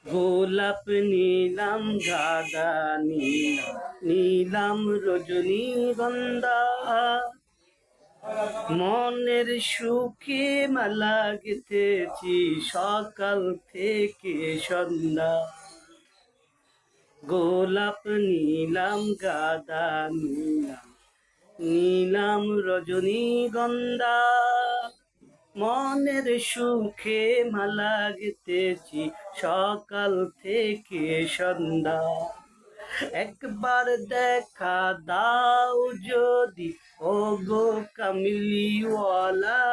গোলাপ নিলাম, গাঁদা নিলাম, নিলাম রজনীগন্ধা। মনের সুখে মালা গেঁথেছি সকাল থেকে সন্ধ্যা। গোলাপ নিলাম, গাঁদা নিলাম, নিলাম রজনীগন্ধা। মনের সুখে মালা গেঁথেছি সকাল থেকে সন্ধ্যা। একবার দেখা দাও যদি, ও গো কামলিওয়ালা।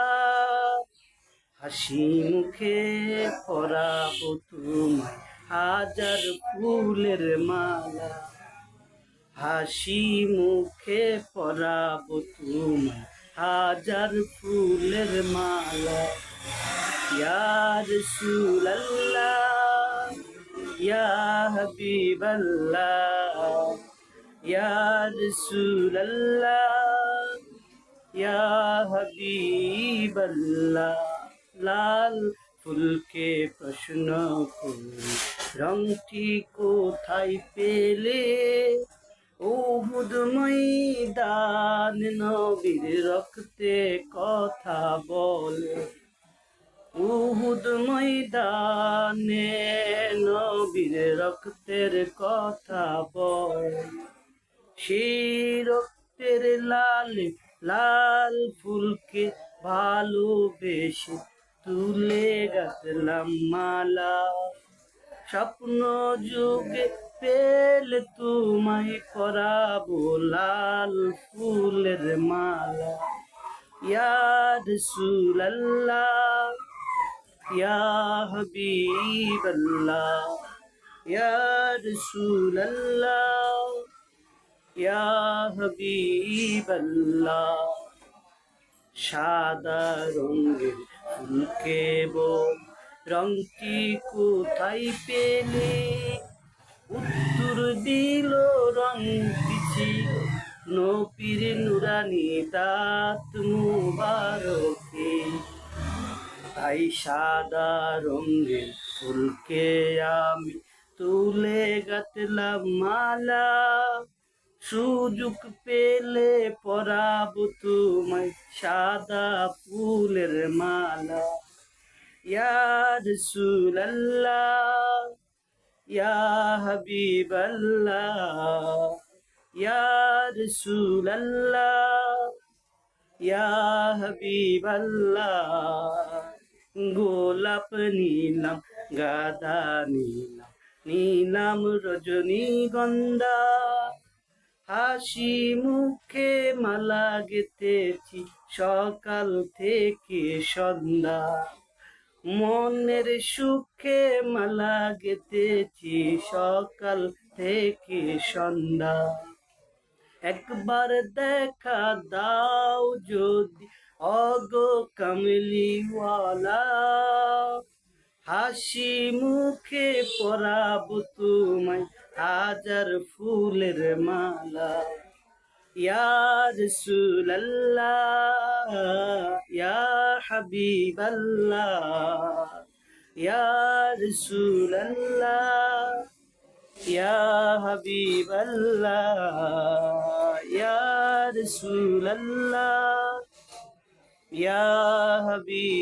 হাসি মুখে পরাবো তোমায় হাজার ফুলের মালা। হাসি মুখে পরাবো তোমায় হাজার ফুলের মালা। ইয়া রাসূলাল্লাহ, ইয়া হাবিবাল্লাহ, ইয়া রাসূলাল্লাহ, ইয়া হাবিবাল্লাহ। লাল ফুলকে প্রশ্ন করি, রংটি কোথায় পেলে? উহুদ ময়দান নবীর রক্তে কথা বলে। উহুদ ময়দানে নবীর রক্তের কথা বলে। সেই রক্তের লাল লাল ফুলকে ভালোবেসে তুলে গাঁথলাম মালা। স্বপ্ন যুগে পেলে তোমায় পরাবো লাল ফুলের মালা। ইয়া রাসূলাল্লাহ, ইয়া হাবিবাল্লাহ, ইয়া রাসূলাল্লাহ, ইয়া হাবিবাল্লাহ। সাদা রঙের ফুলকে বল, রংটি কোথায় পেলে? উত্তর দিল, রংটি ছিল নবীর নুরানি দাঁত মুবারকে। তাই সাদা রঙের ফুলকে আমি তুলে গাঁথলাম মালা। সুযোগ পেলে পরাবো তোমায় সাদা ফুলের মালা। ইয়া রাসূলাল্লাহ, ইয়া হাবিবাল্লাহ, ইয়া রাসূলাল্লাহ, ইয়া হাবিবাল্লাহ। গোলাপ নিলাম, গাঁদা নিলাম, নিলাম রজনীগন্ধা। হাসি মুখে মালা গেঁথেছি সকাল থেকে সন্ধ্যা। মনের সুখে মালা গেঁথেছি সকাল থেকে সন্ধ্যা। একবার দেখা দাও যদি, ওগো কামলিওয়ালা। হাসি মুখে পরাবো তোমায় হাজার ফুলের মালা। ইয়া রাসূলাল্লাহ, ইয়া হাবিবাল্লাহ, ইয়া রাসূলাল্লাহ, ইয়া হাবিবাল্লাহ, ইয়া রাসূলাল্লাহ, ইয়া হাবিবাল্লাহ।